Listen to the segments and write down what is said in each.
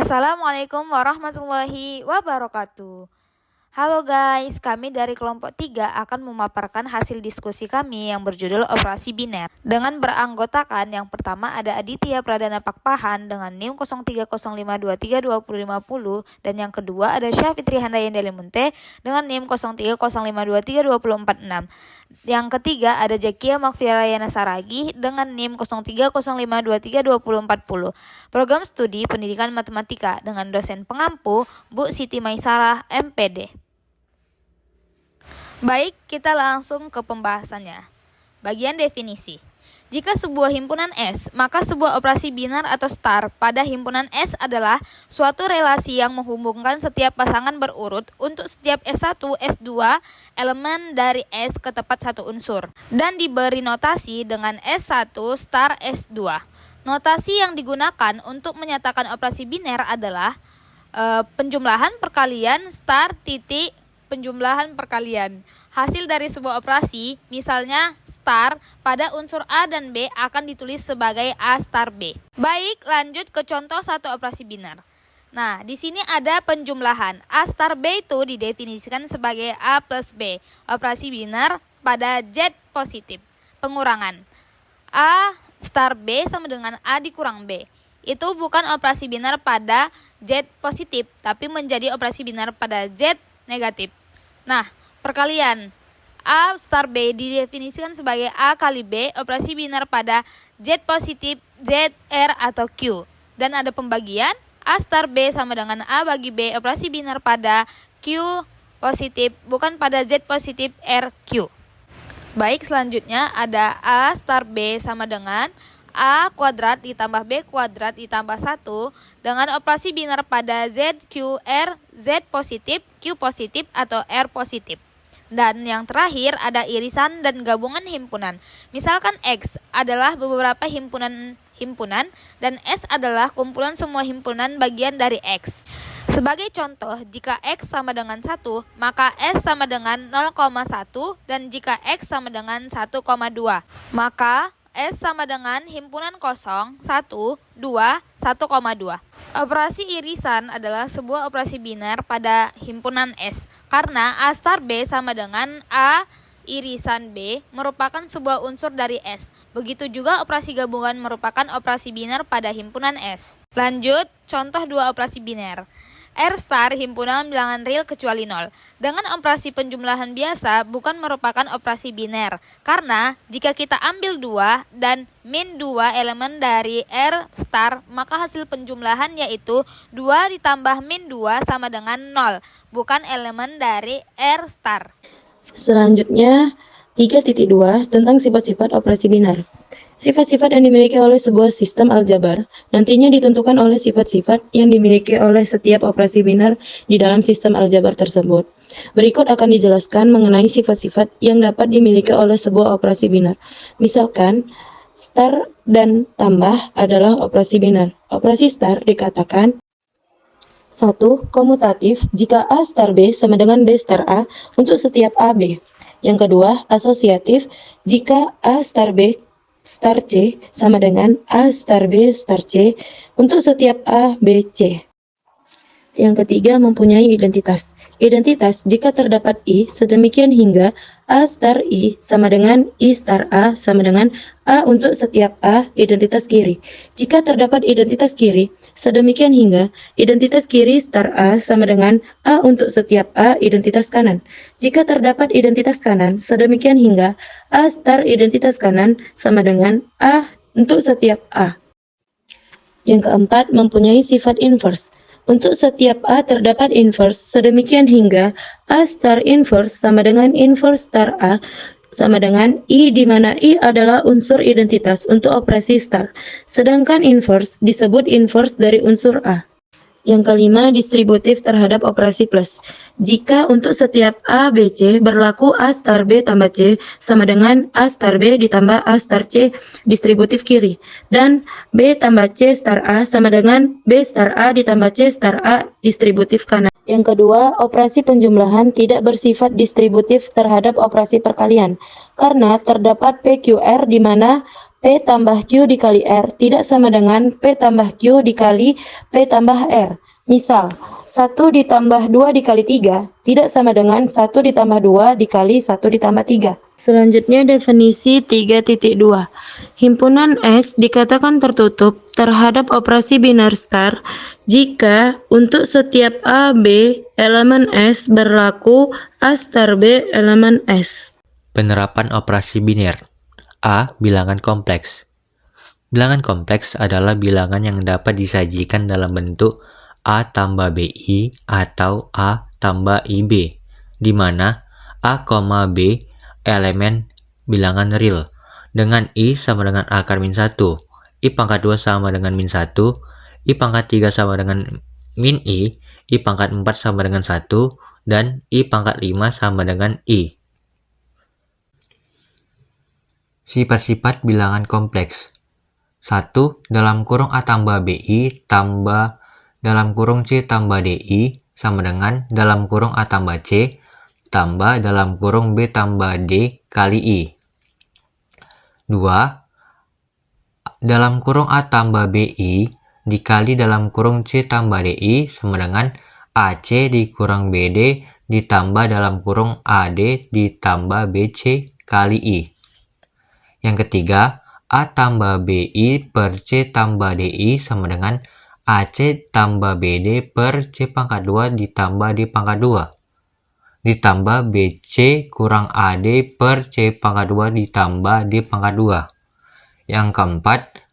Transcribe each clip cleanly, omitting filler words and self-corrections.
Assalamualaikum warahmatullahi wabarakatuh. Halo guys, kami dari kelompok 3 akan memaparkan hasil diskusi kami yang berjudul Operasi Biner. Dengan beranggotakan yang pertama ada Aditya Pradana Pakpahan dengan NIM 0305232050 dan yang kedua ada Syafitri Handayani Delimunte dengan NIM 0305232046. Yang ketiga ada Jakia Makfirayana Saragi dengan NIM 0305232040. Program Studi Pendidikan Matematika dengan dosen pengampu Bu Siti Maisarah MPD. Baik, kita langsung ke pembahasannya. Bagian definisi. Jika sebuah himpunan S, maka sebuah operasi binar atau star pada himpunan S adalah suatu relasi yang menghubungkan setiap pasangan berurut untuk setiap S1, S2 elemen dari S ke tepat satu unsur dan diberi notasi dengan S1 star S2. Notasi yang digunakan untuk menyatakan operasi biner adalah penjumlahan perkalian star titik penjumlahan perkalian. Hasil dari sebuah operasi, misalnya star pada unsur A dan B akan ditulis sebagai A star B. Baik, lanjut ke contoh satu operasi binar. Nah, di sini ada penjumlahan. A star B itu didefinisikan sebagai A plus B. Operasi binar pada Z positif. Pengurangan. A star B sama dengan A dikurang B. Itu bukan operasi binar pada Z positif, tapi menjadi operasi binar pada Z negatif. Nah, perkalian. A star B didefinisikan sebagai A kali B, operasi binar pada Z positif, Z, R, atau Q. Dan ada pembagian, A star B sama dengan A bagi B, operasi binar pada Q positif, bukan pada Z positif, R, Q. Baik, selanjutnya ada A star B sama dengan A kuadrat ditambah B kuadrat ditambah 1 dengan operasi binar pada Z, Q, R, Z positif, Q positif, atau R positif. Dan yang terakhir ada irisan dan gabungan himpunan. Misalkan X adalah beberapa himpunan dan S adalah kumpulan semua himpunan bagian dari X. Sebagai contoh, jika X sama dengan 1, maka S sama dengan 0,1 dan jika X sama dengan 1,2, maka S sama dengan himpunan kosong 1, 2, 1,2. Operasi irisan adalah sebuah operasi binar pada himpunan S karena A star B sama dengan A irisan B merupakan sebuah unsur dari S. Begitu juga operasi gabungan merupakan operasi binar pada himpunan S. Lanjut, contoh 2 operasi binar. R star himpunan bilangan real kecuali 0. Dengan operasi penjumlahan biasa bukan merupakan operasi biner. Karena jika kita ambil 2 dan min 2 elemen dari R star, maka hasil penjumlahan yaitu 2 ditambah min 2 sama dengan 0. Bukan elemen dari R star. Selanjutnya 3.2 tentang sifat-sifat operasi binar. Sifat-sifat yang dimiliki oleh sebuah sistem aljabar nantinya ditentukan oleh sifat-sifat yang dimiliki oleh setiap operasi binar di dalam sistem aljabar tersebut. Berikut akan dijelaskan mengenai sifat-sifat yang dapat dimiliki oleh sebuah operasi binar. Misalkan, star dan tambah adalah operasi binar. Operasi star dikatakan 1. Komutatif jika A star B sama dengan B star A untuk setiap AB. Yang kedua, asosiatif jika A star B star C sama dengan A star B star C untuk setiap A, B, C. Yang ketiga, mempunyai identitas. Identitas jika terdapat I sedemikian hingga A star I sama dengan I star A sama dengan A untuk setiap A identitas kiri. Jika terdapat identitas kiri sedemikian hingga identitas kiri star A sama dengan A untuk setiap A identitas kanan. Jika terdapat identitas kanan sedemikian hingga A star identitas kanan sama dengan A untuk setiap A. Yang keempat, mempunyai sifat inverse. Untuk setiap A terdapat inverse sedemikian hingga A star inverse sama dengan inverse star A sama dengan I di mana I adalah unsur identitas untuk operasi star. Sedangkan inverse disebut inverse dari unsur A. Yang kelima, distributif terhadap operasi plus. Jika untuk setiap A, B, C berlaku A star B tambah C sama dengan A star B ditambah A star C distributif kiri. Dan B tambah C star A sama dengan B star A ditambah C star A distributif kanan. Yang kedua, operasi penjumlahan tidak bersifat distributif terhadap operasi perkalian. Karena terdapat PQR di mana P tambah Q dikali R tidak sama dengan P tambah Q dikali P tambah R. Misal, 1 ditambah 2 dikali 3 tidak sama dengan 1 ditambah 2 dikali 1 ditambah 3. Selanjutnya definisi 3.2. Himpunan S dikatakan tertutup terhadap operasi binar star jika untuk setiap A, B, elemen S berlaku A star B elemen S. Penerapan operasi biner. A. Bilangan kompleks. Bilangan kompleks adalah bilangan yang dapat disajikan dalam bentuk A tambah BI atau A tambah IB, di mana A, B elemen bilangan real, dengan I sama dengan akar min 1, I pangkat 2 sama dengan min 1, I pangkat 3 sama dengan min I pangkat 4 sama dengan 1, dan I pangkat 5 sama dengan I. Sifat-sifat bilangan kompleks. 1. Dalam kurung A tambah BI tambah dalam kurung C tambah DI sama dengan dalam kurung A tambah C tambah dalam kurung B tambah D kali I. 2. Dalam kurung A tambah BI dikali dalam kurung C tambah DI sama dengan AC dikurang BD ditambah dalam kurung AD ditambah BC kali I. Yang ketiga, A tambah BI per C tambah DI sama dengan AC tambah BD per C pangkat 2 ditambah D pangkat 2 ditambah BC kurang AD per C pangkat 2 ditambah D pangkat 2. Yang keempat,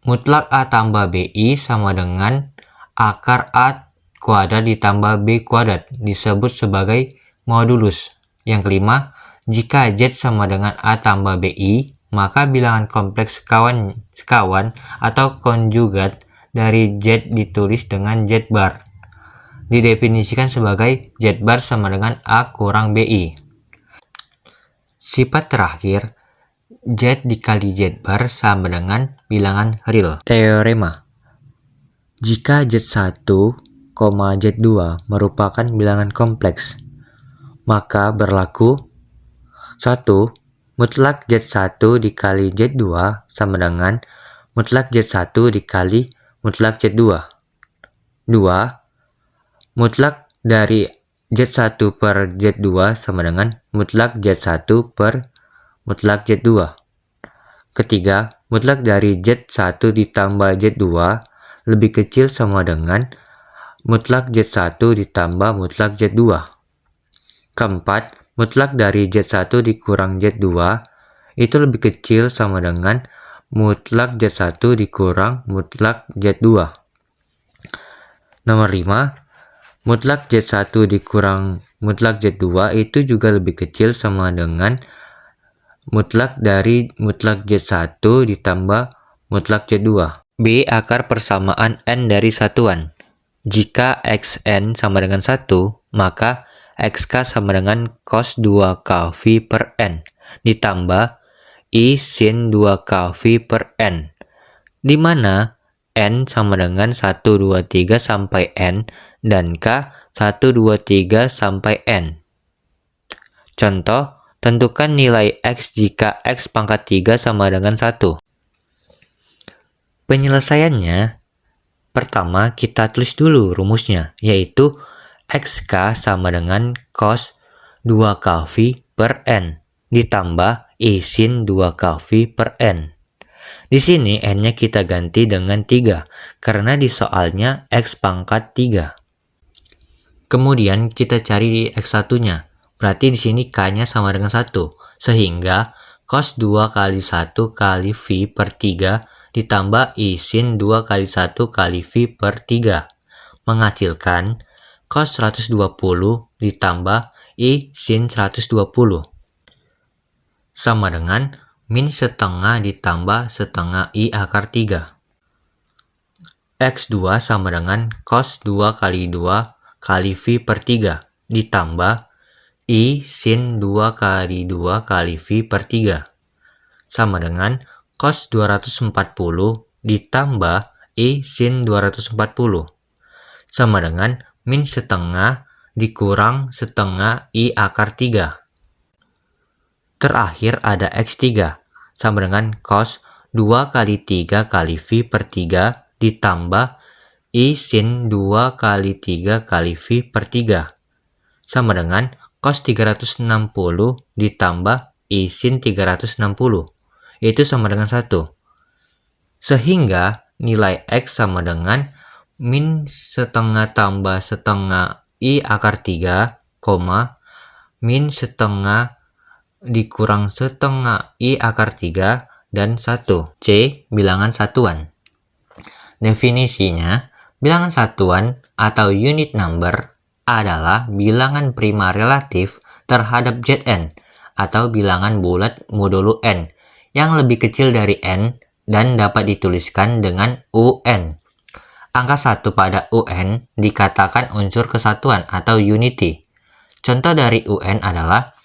mutlak A tambah BI sama dengan akar A kuadrat ditambah B kuadrat, disebut sebagai modulus. Yang kelima, jika Z sama dengan A tambah BI, maka bilangan kompleks sekawan atau konjugat dari Z ditulis dengan Z bar. Didefinisikan sebagai Z bar sama dengan A kurang BI. Sifat terakhir, Z dikali Z bar sama dengan bilangan real. Teorema. Jika Z1, Z2 merupakan bilangan kompleks, maka berlaku 1. Mutlak Z1 dikali Z2 sama dengan mutlak Z1 dikali mutlak Z2. 2. Mutlak dari Z1 per Z2 sama dengan mutlak Z1 per mutlak Z2. Ketiga, mutlak dari Z1 ditambah Z2 lebih kecil sama dengan mutlak Z1 ditambah mutlak Z2. Keempat, mutlak dari Z1 dikurang Z2 itu lebih kecil sama dengan mutlak Z1 dikurang mutlak Z2. Nomor 5, mutlak Z1 dikurang mutlak Z2 itu juga lebih kecil sama dengan mutlak dari mutlak Z1 ditambah mutlak Z2. B. Akar persamaan N dari satuan. Jika Xn sama dengan 1, maka Xk sama dengan cos 2kV per N ditambah I sin 2kV per N, di mana N sama dengan 1, 2, 3 sampai N dan K 1, 2, 3 sampai N. Contoh, tentukan nilai X jika X pangkat 3 sama dengan 1. Penyelesaiannya, pertama kita tulis dulu rumusnya, yaitu Xk sama dengan cos 2kV per N ditambah I sin 2kV per N. Di sini N-nya kita ganti dengan 3 karena di soalnya X pangkat 3. Kemudian kita cari di X1-nya. Berarti di sini K-nya sama dengan 1. Sehingga cos 2 kali 1 kali V per 3 ditambah I sin 2 kali 1 kali V per 3 menghasilkan cos 120 ditambah I sin 120 sama dengan min setengah ditambah setengah I akar 3. X2 sama dengan cos 2 kali 2 kali V per 3 ditambah I sin 2 kali 2 kali V per 3 sama dengan cos 240 ditambah I sin 240 sama dengan min setengah dikurang setengah I akar 3. Terakhir ada X3 sama dengan cos 2 kali 3 kali V per 3 ditambah I sin 2 kali 3 kali V per 3 sama dengan cos 360 ditambah I sin 360. Itu sama dengan 1. Sehingga nilai X sama dengan min setengah tambah setengah I akar 3, min setengah dikurang setengah I akar 3 dan 1. C. Bilangan satuan. Definisinya, bilangan satuan atau unit number adalah bilangan prima relatif terhadap Zn atau bilangan bulat modulo n yang lebih kecil dari n dan dapat dituliskan dengan UN. Angka 1 pada UN dikatakan unsur kesatuan atau unity. Contoh dari UN adalah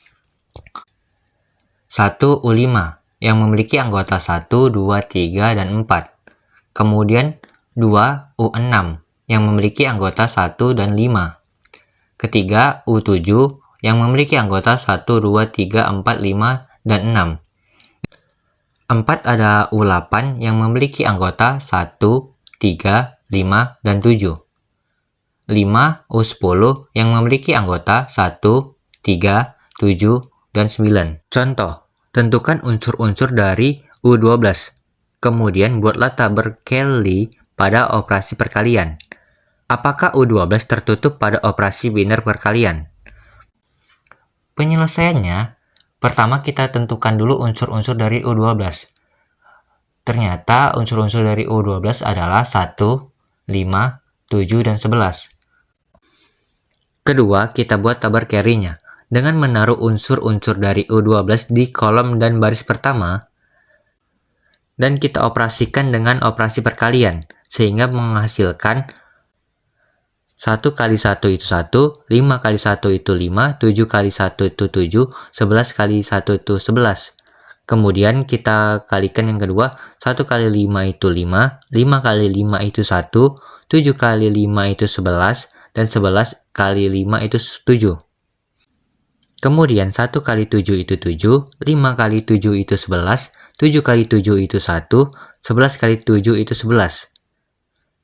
1 U5 yang memiliki anggota 1, 2, 3, dan 4. Kemudian 2 U6 yang memiliki anggota 1 dan 5. Ketiga U7 yang memiliki anggota 1, 2, 3, 4, 5, dan 6. 4 ada U8 yang memiliki anggota 1, 3, 5, dan 7. 5 U10 yang memiliki anggota 1, 3, 7, dan 9. Contoh, tentukan unsur-unsur dari U12. Kemudian buatlah tabel Kelly pada operasi perkalian. Apakah U12 tertutup pada operasi binar perkalian? Penyelesaiannya, pertama kita tentukan dulu unsur-unsur dari U12. Ternyata unsur-unsur dari U12 adalah 1, 5, 7, dan 11. Kedua, kita buat tabel carry-nya. Dengan menaruh unsur-unsur dari U12 di kolom dan baris pertama, dan kita operasikan dengan operasi perkalian, sehingga menghasilkan 1 kali 1 itu 1, 5 kali 1 itu 5, 7 kali 1 itu 7, 11 kali 1 itu 11. Kemudian kita kalikan yang kedua, 1 kali 5 itu 5, 5 kali 5 itu 1, 7 kali 5 itu 11, dan 11 kali 5 itu 7. Kemudian 1 kali 7 itu 7, 5 kali 7 itu 11, 7 kali 7 itu 1, 11 kali 7 itu 11.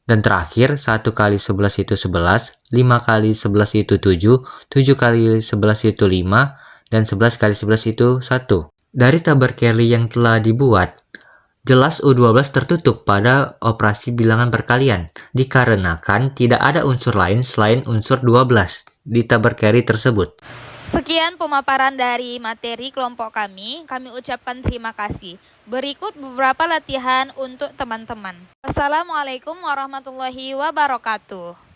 Dan terakhir 1 kali 11 itu 11, 5 kali 11 itu 7, 7 kali 11 itu 5, dan 11 kali 11 itu 1. Dari tabel Kelly yang telah dibuat, jelas U12 tertutup pada operasi bilangan perkalian, dikarenakan tidak ada unsur lain selain unsur 12 di tabel Kelly tersebut. Sekian pemaparan dari materi kelompok kami ucapkan terima kasih. Berikut beberapa latihan untuk teman-teman. Wassalamualaikum warahmatullahi wabarakatuh.